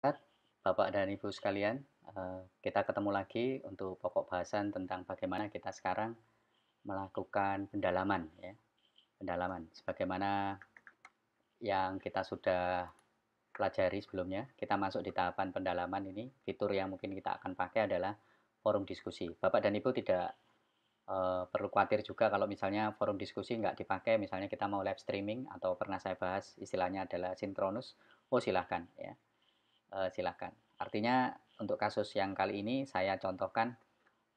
Bapak dan Ibu sekalian, kita ketemu lagi untuk pokok bahasan tentang bagaimana kita sekarang melakukan pendalaman ya, pendalaman. Sebagaimana yang kita sudah pelajari sebelumnya, kita masuk di tahapan pendalaman ini, fitur yang mungkin kita akan pakai adalah forum diskusi. Bapak dan Ibu tidak perlu khawatir juga kalau misalnya forum diskusi nggak dipakai, misalnya kita mau live streaming atau pernah saya bahas istilahnya adalah sinkronus, oh silahkan ya. Silakan. Artinya untuk kasus yang kali ini saya contohkan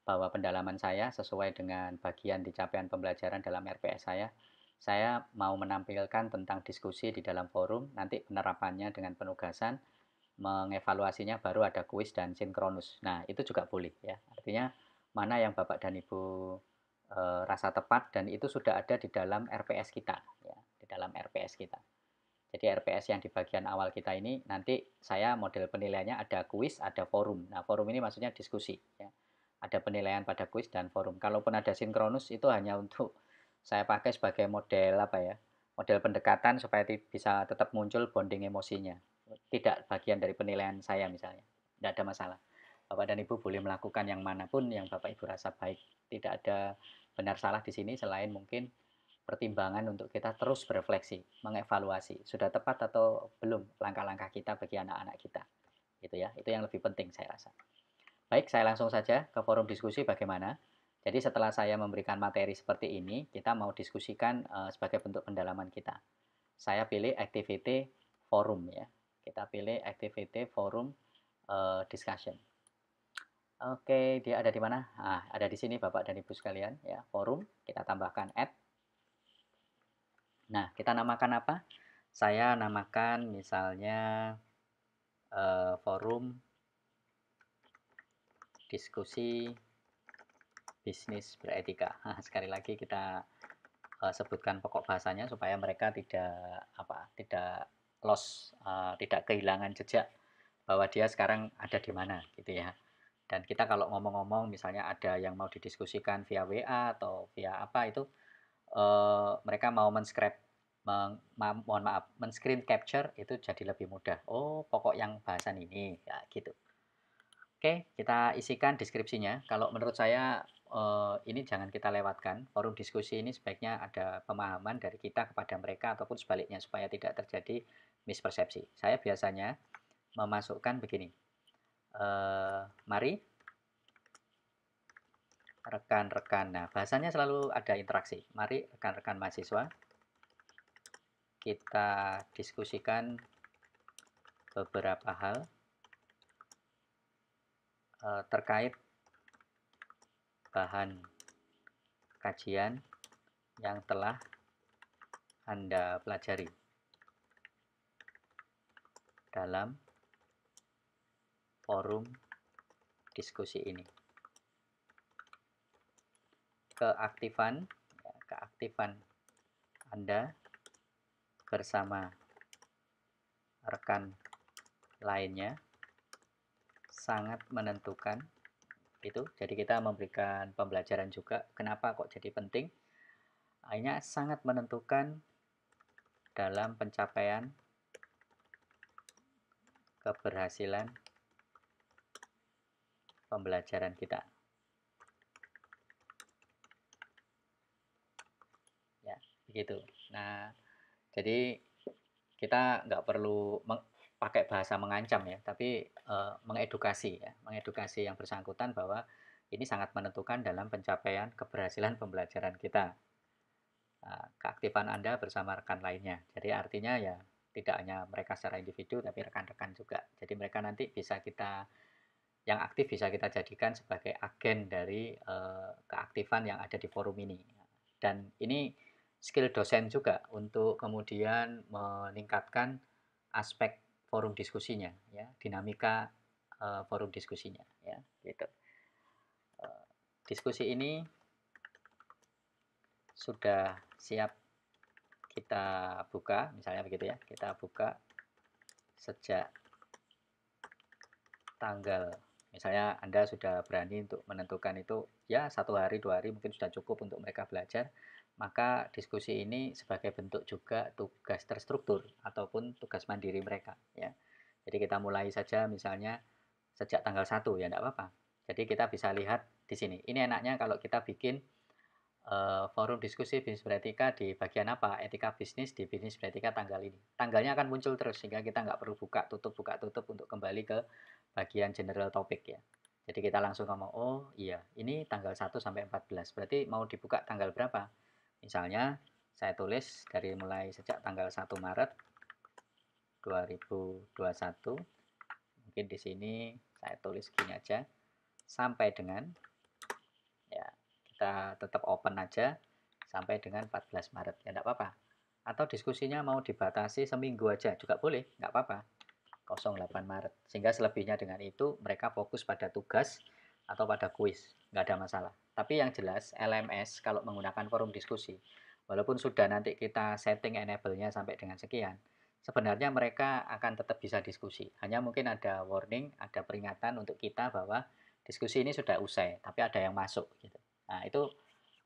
bahwa pendalaman saya sesuai dengan bagian di capaian pembelajaran dalam RPS saya mau menampilkan tentang diskusi di dalam forum, nanti penerapannya dengan penugasan, mengevaluasinya baru ada kuis dan sinkronus. Nah, itu juga boleh ya. Artinya mana yang Bapak dan Ibu rasa tepat dan itu sudah ada di dalam RPS kita ya, di dalam RPS kita. Jadi RPS yang di bagian awal kita ini nanti saya model penilaiannya ada kuis, ada forum. Nah, forum ini maksudnya diskusi ya. Ada penilaian pada kuis dan forum. Kalaupun ada sinkronus itu hanya untuk saya pakai sebagai model apa ya? Model pendekatan supaya bisa tetap muncul bonding emosinya. Tidak bagian dari penilaian saya misalnya. Tidak ada masalah. Bapak dan Ibu boleh melakukan yang manapun yang Bapak Ibu rasa baik. Tidak ada benar salah di sini selain mungkin pertimbangan untuk kita terus berefleksi, mengevaluasi sudah tepat atau belum langkah-langkah kita bagi anak-anak kita. Gitu ya. Itu yang lebih penting saya rasa. Baik, saya langsung saja ke forum diskusi bagaimana. Jadi setelah saya memberikan materi seperti ini, kita mau diskusikan sebagai bentuk pendalaman kita. Saya pilih activity forum ya. Kita pilih activity forum discussion. Oke, dia ada di mana? Nah, ada di sini Bapak dan Ibu sekalian ya, forum. Kita tambahkan add. Nah, kita namakan apa? Saya namakan misalnya forum diskusi bisnis beretika. Nah, sekali lagi kita sebutkan pokok bahasanya supaya mereka tidak lost, tidak kehilangan jejak bahwa dia sekarang ada di mana gitu ya. Dan kita kalau ngomong-ngomong misalnya ada yang mau didiskusikan via WA atau via apa itu mereka mau mohon maaf, men-screen capture itu jadi lebih mudah. Oh, pokok yang bahasan ini ya gitu. Oke, kita isikan deskripsinya. Kalau menurut saya ini jangan kita lewatkan. Forum diskusi ini sebaiknya ada pemahaman dari kita kepada mereka ataupun sebaliknya supaya tidak terjadi mispersepsi. Saya biasanya memasukkan begini. Mari rekan-rekan. Nah, bahasanya selalu ada interaksi. Mari rekan-rekan mahasiswa kita diskusikan beberapa hal terkait bahan kajian yang telah Anda pelajari dalam forum diskusi ini. Keaktifan Anda bersama rekan lainnya sangat menentukan itu. Jadi kita memberikan pembelajaran juga kenapa kok jadi penting. Akhirnya sangat menentukan dalam pencapaian keberhasilan pembelajaran kita. Ya, begitu. Nah, jadi kita nggak perlu pakai bahasa mengancam ya, tapi mengedukasi ya, mengedukasi yang bersangkutan bahwa ini sangat menentukan dalam pencapaian keberhasilan pembelajaran kita. Nah, keaktifan Anda bersama rekan lainnya. Jadi artinya ya tidak hanya mereka secara individu tapi rekan-rekan juga. Jadi mereka nanti bisa kita yang aktif bisa kita jadikan sebagai agen dari keaktifan yang ada di forum ini. Dan ini skill dosen juga untuk kemudian meningkatkan aspek forum diskusinya, ya, dinamika forum diskusinya, ya, gitu. Diskusi ini sudah siap kita buka, misalnya begitu ya, kita buka sejak tanggal, misalnya Anda sudah berani untuk menentukan itu, ya 1 hari, 2 hari mungkin sudah cukup untuk mereka belajar, maka diskusi ini sebagai bentuk juga tugas terstruktur ataupun tugas mandiri mereka, ya. Jadi kita mulai saja misalnya sejak tanggal 1 ya enggak apa-apa. Jadi kita bisa lihat di sini. Ini enaknya kalau kita bikin forum diskusi bisnis beretika di bagian apa? Etika bisnis di bisnis beretika tanggal ini. Tanggalnya akan muncul terus sehingga kita nggak perlu buka tutup untuk kembali ke bagian general topik ya. Jadi kita langsung ngomong, oh iya ini tanggal 1 sampai 14. Berarti mau dibuka tanggal berapa? Misalnya saya tulis dari mulai sejak tanggal 1 Maret 2021. Mungkin di sini saya tulis gini aja. Sampai dengan ya kita tetap open aja sampai dengan 14 Maret ya enggak apa-apa. Atau diskusinya mau dibatasi seminggu aja juga boleh, enggak apa-apa. 08 Maret. Sehingga selebihnya dengan itu mereka fokus pada tugas atau pada kuis, enggak ada masalah. Tapi yang jelas LMS kalau menggunakan forum diskusi, walaupun sudah nanti kita setting enable-nya sampai dengan sekian, sebenarnya mereka akan tetap bisa diskusi. Hanya mungkin ada warning, ada peringatan untuk kita bahwa diskusi ini sudah usai, tapi ada yang masuk gitu. Nah, itu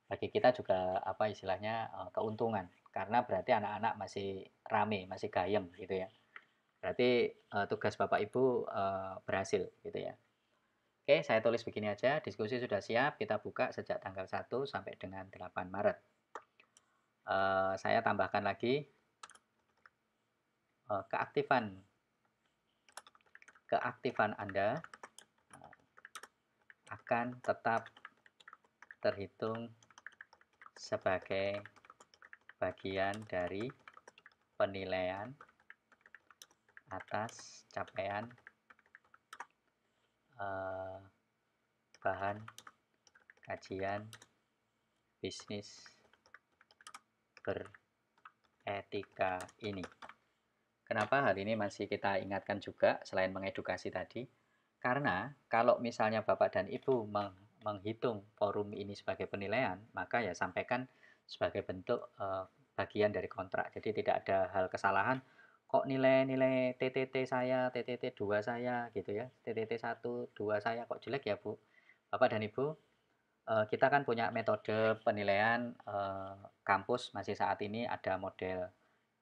bagi kita juga apa istilahnya keuntungan karena berarti anak-anak masih rame, masih gayem gitu ya. Berarti tugas Bapak Ibu berhasil gitu ya. Oke, saya tulis begini aja, diskusi sudah siap, kita buka sejak tanggal 1 sampai dengan 8 Maret. Saya tambahkan lagi keaktifan Anda akan tetap terhitung sebagai bagian dari penilaian atas capaian bahan kajian bisnis beretika ini. Kenapa hal ini masih kita ingatkan juga selain mengedukasi tadi? Karena kalau misalnya Bapak dan Ibu menghitung forum ini sebagai penilaian, maka ya sampaikan sebagai bentuk bagian dari kontrak. Jadi tidak ada hal kesalahan, kok nilai-nilai TTT saya, TTT 2 saya gitu ya, TTT 1, 2 saya kok jelek ya Bu? Bapak dan Ibu, kita kan punya metode penilaian kampus masih saat ini ada model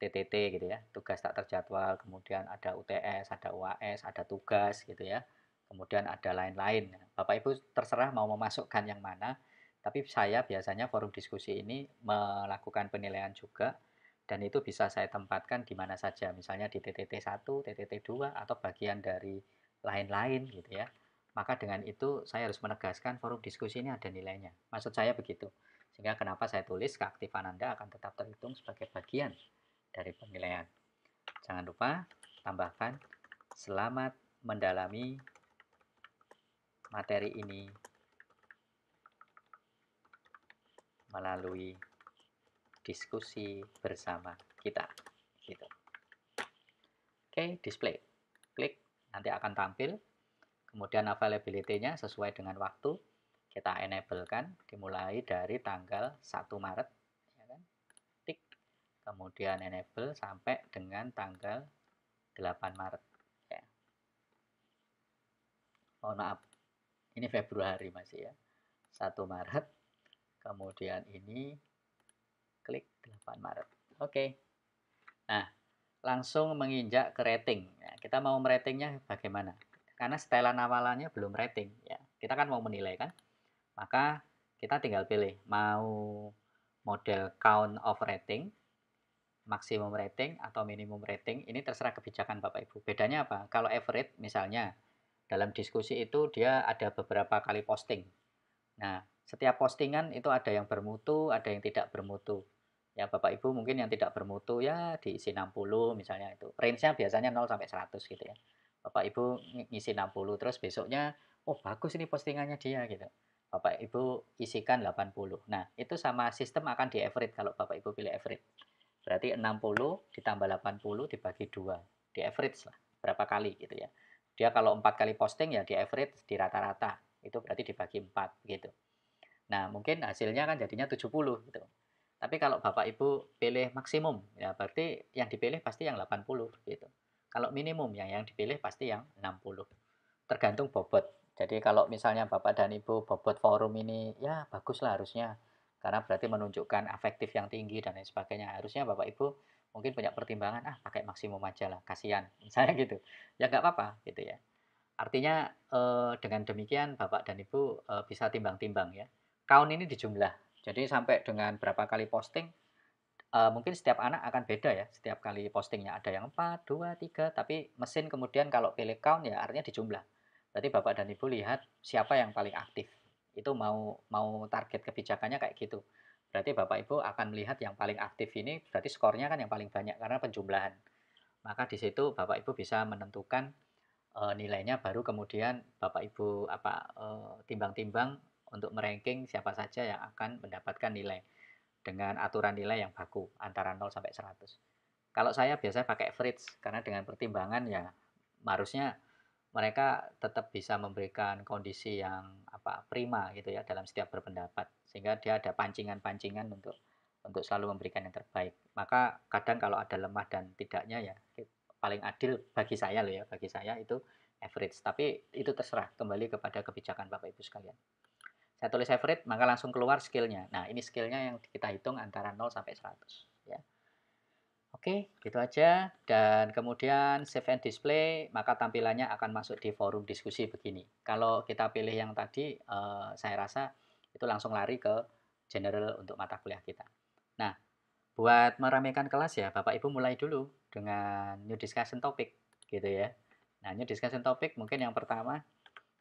TTT gitu ya, tugas tak terjadwal, kemudian ada UTS, ada UAS, ada tugas gitu ya, kemudian ada lain-lain. Bapak Ibu terserah mau memasukkan yang mana, tapi saya biasanya forum diskusi ini melakukan penilaian juga, dan itu bisa saya tempatkan di mana saja, misalnya di TTT 1, TTT 2, atau bagian dari lain-lain gitu ya. Maka dengan itu saya harus menegaskan forum diskusi ini ada nilainya. Maksud saya begitu. Sehingga kenapa saya tulis keaktifan Anda akan tetap terhitung sebagai bagian dari penilaian. Jangan lupa tambahkan selamat mendalami materi ini melalui diskusi bersama kita. Gitu. Oke, display. Klik, nanti akan tampil. Kemudian availability-nya sesuai dengan waktu. Kita enable-kan dimulai dari tanggal 1 Maret. Ya kan? Tik. Kemudian enable sampai dengan tanggal 8 Maret. Ya. Mohon maaf, ini Februari masih ya. 1 Maret. Kemudian ini klik 8 Maret. Oke. Nah, langsung menginjak ke rating. Ya, kita mau meratingnya bagaimana? Karena setelan awalannya belum rating. Ya, kita kan mau menilai kan? Maka kita tinggal pilih mau model count of rating, maksimum rating atau minimum rating. Ini terserah kebijakan Bapak Ibu. Bedanya apa? Kalau average misalnya dalam diskusi itu dia ada beberapa kali posting. Nah, setiap postingan itu ada yang bermutu, ada yang tidak bermutu. Ya, Bapak Ibu mungkin yang tidak bermutu ya diisi 60 misalnya itu. Range-nya biasanya 0 sampai 100 gitu ya. Bapak Ibu ngisi 60 terus besoknya, oh bagus ini postingannya dia gitu. Bapak Ibu isikan 80. Nah, itu sama sistem akan di average kalau Bapak Ibu pilih average. Berarti 60 ditambah 80 dibagi 2. Di average lah, berapa kali gitu ya. Dia kalau 4 kali posting ya di average, di rata-rata. Itu berarti dibagi 4 gitu. Nah, mungkin hasilnya kan jadinya 70 gitu. Tapi kalau Bapak Ibu pilih maksimum, ya berarti yang dipilih pasti yang 80 gitu. Kalau minimum yang dipilih pasti yang 60. Tergantung bobot. Jadi kalau misalnya Bapak dan Ibu bobot forum ini ya baguslah harusnya. Karena berarti menunjukkan afektif yang tinggi dan lain sebagainya. Harusnya Bapak Ibu mungkin punya pertimbangan, "Ah, pakai maksimum aja lah, kasihan." Misalnya gitu. Ya nggak apa-apa gitu ya. Artinya, dengan demikian Bapak dan Ibu, bisa timbang-timbang ya. Count ini dijumlah. Jadi sampai dengan berapa kali posting, mungkin setiap anak akan beda ya, setiap kali postingnya. Ada yang 4, 2, 3, tapi mesin kemudian kalau pilih count ya artinya dijumlah. Berarti Bapak dan Ibu lihat siapa yang paling aktif. Itu mau mau target kebijakannya kayak gitu. Berarti Bapak Ibu akan melihat yang paling aktif ini berarti skornya kan yang paling banyak karena penjumlahan. Maka di situ Bapak Ibu bisa menentukan, nilainya baru kemudian Bapak Ibu timbang-timbang untuk me-ranking siapa saja yang akan mendapatkan nilai dengan aturan nilai yang baku antara 0 sampai 100. Kalau saya biasanya pakai average karena dengan pertimbangan ya harusnya mereka tetap bisa memberikan kondisi yang prima gitu ya dalam setiap berpendapat sehingga dia ada pancingan-pancingan untuk selalu memberikan yang terbaik. Maka kadang kalau ada lemah dan tidaknya ya paling adil bagi saya loh ya, bagi saya itu average. Tapi itu terserah kembali kepada kebijakan Bapak Ibu sekalian. Saya tulis average, maka langsung keluar skill-nya. Nah, ini skill-nya yang kita hitung antara 0 sampai 100 ya. Oke, gitu aja. Dan kemudian save and display, maka tampilannya akan masuk di forum diskusi begini. Kalau kita pilih yang tadi, saya rasa itu langsung lari ke general untuk mata kuliah kita. Nah, buat meramaikan kelas ya, Bapak Ibu mulai dulu dengan new discussion topic gitu ya. Nah, new discussion topic mungkin yang pertama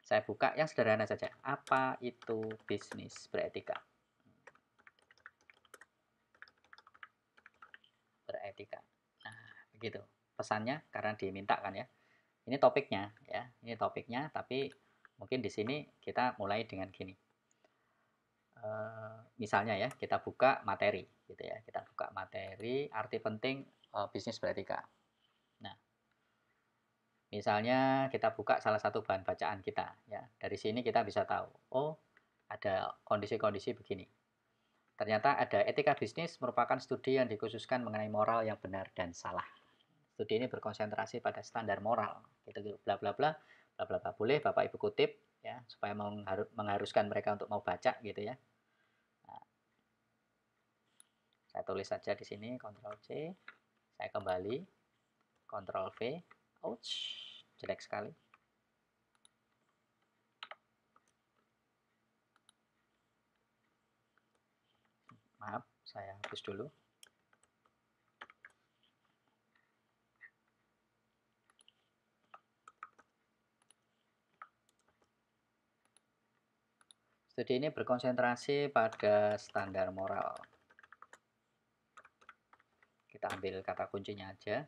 saya buka yang sederhana saja. Apa itu bisnis beretika? Beretika. Nah, begitu. Pesannya karena diminta kan ya. Ini topiknya ya. Ini topiknya tapi mungkin di sini kita mulai dengan gini. Misalnya ya, kita buka materi gitu ya. Kita buka materi arti penting bisnis beretika. Nah, misalnya kita buka salah satu bahan bacaan kita ya. Dari sini kita bisa tahu, oh, ada kondisi-kondisi begini. Ternyata ada etika bisnis merupakan studi yang dikhususkan mengenai moral yang benar dan salah. Studi ini berkonsentrasi pada standar moral, gitu, bla bla bla, bla bla bla. Boleh Bapak Ibu kutip ya, supaya mengharuskan mereka untuk mau baca gitu ya. Nah, saya tulis saja di sini, Ctrl C, saya kembali, Ctrl V, ouch, jelek sekali. Maaf, saya hapus dulu. Studi ini berkonsentrasi pada standar moral. Kita ambil kata kuncinya aja.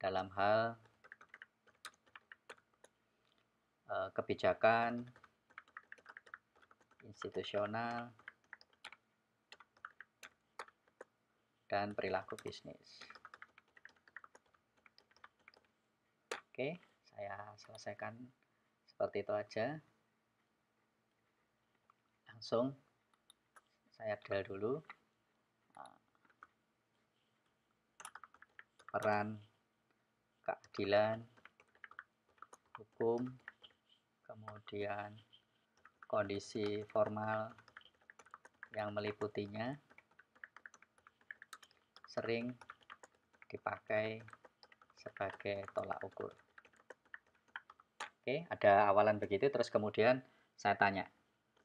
Dalam hal kebijakan institusional dan perilaku bisnis. Oke, saya selesaikan seperti itu aja. Langsung saya del dulu. Peran keadilan, hukum, kemudian kondisi formal yang meliputinya sering dipakai sebagai tolak ukur. Oke, ada awalan begitu, terus kemudian saya tanya,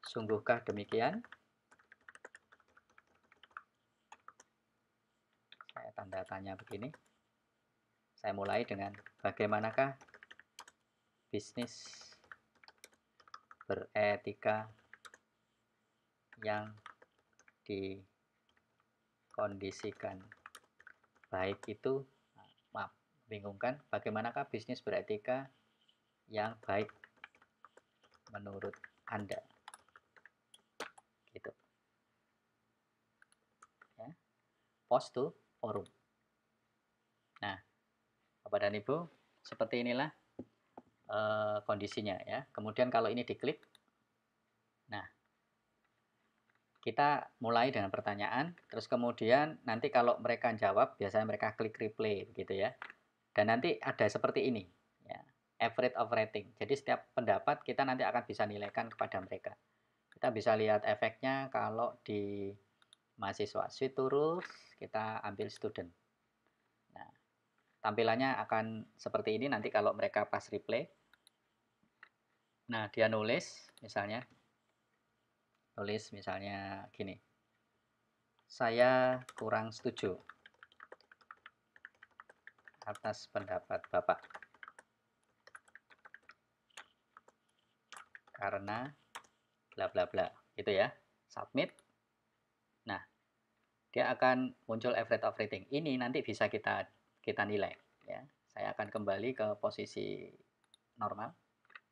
sungguhkah demikian? Saya tanda tanya begini. Saya mulai dengan bagaimanakah bisnis beretika yang dikondisikan baik itu, maaf, bingung kan? Bagaimanakah bisnis beretika yang baik menurut Anda? Gitu. Ya. Post to forum. Nah, Bapak dan Ibu, seperti inilah kondisinya ya. Kemudian kalau ini diklik, nah kita mulai dengan pertanyaan, terus kemudian nanti kalau mereka jawab, biasanya mereka klik replay gitu ya. Dan nanti ada seperti ini, ya, average of rating. Jadi setiap pendapat kita nanti akan bisa nilaikan kepada mereka. Kita bisa lihat efeknya kalau di mahasiswa. Sweet terus kita ambil student. tampilannya akan seperti ini nanti kalau mereka pas replay. Nah, dia nulis misalnya gini, saya kurang setuju atas pendapat Bapak karena bla bla bla, gitu ya. Submit. Nah, dia akan muncul average of rating. Ini nanti bisa kita nilai ya. Saya akan kembali ke posisi normal.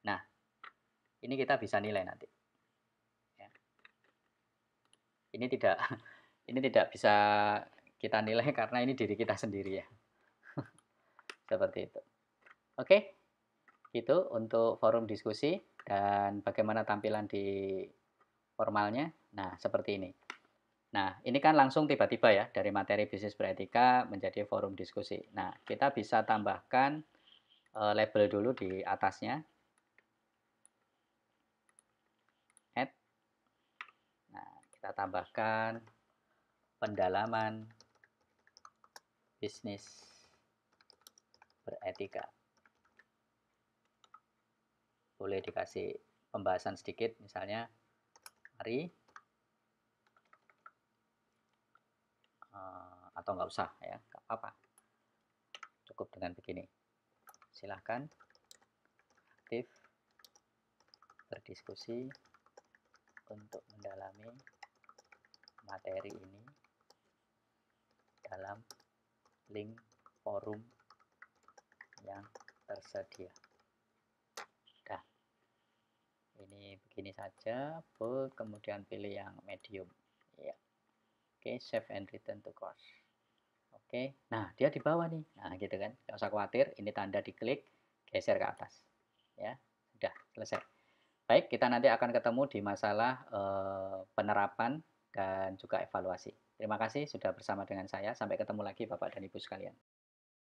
Nah, ini kita bisa nilai nanti. Ya. Ini tidak ini tidak bisa kita nilai karena ini diri kita sendiri ya. Seperti itu. Oke. Itu untuk forum diskusi dan bagaimana tampilan di formalnya. Nah, seperti ini. Nah, ini kan langsung tiba-tiba ya dari materi bisnis beretika menjadi forum diskusi. Nah, kita bisa tambahkan label dulu di atasnya. Add. Nah, kita tambahkan pendalaman bisnis beretika. Boleh dikasih pembahasan sedikit, misalnya, mari, atau nggak usah ya, nggak apa-apa. Cukup dengan begini. Silahkan aktif berdiskusi untuk mendalami materi ini dalam link forum yang tersedia. Nah, ini begini saja, bold, kemudian pilih yang medium. Ya. Oke, save and return to course. Oke, nah dia di bawah nih. Nah, gitu kan. Nggak usah khawatir, ini tanda diklik, geser ke atas. Ya, sudah selesai. Baik, kita nanti akan ketemu di masalah penerapan dan juga evaluasi. Terima kasih sudah bersama dengan saya. Sampai ketemu lagi Bapak dan Ibu sekalian.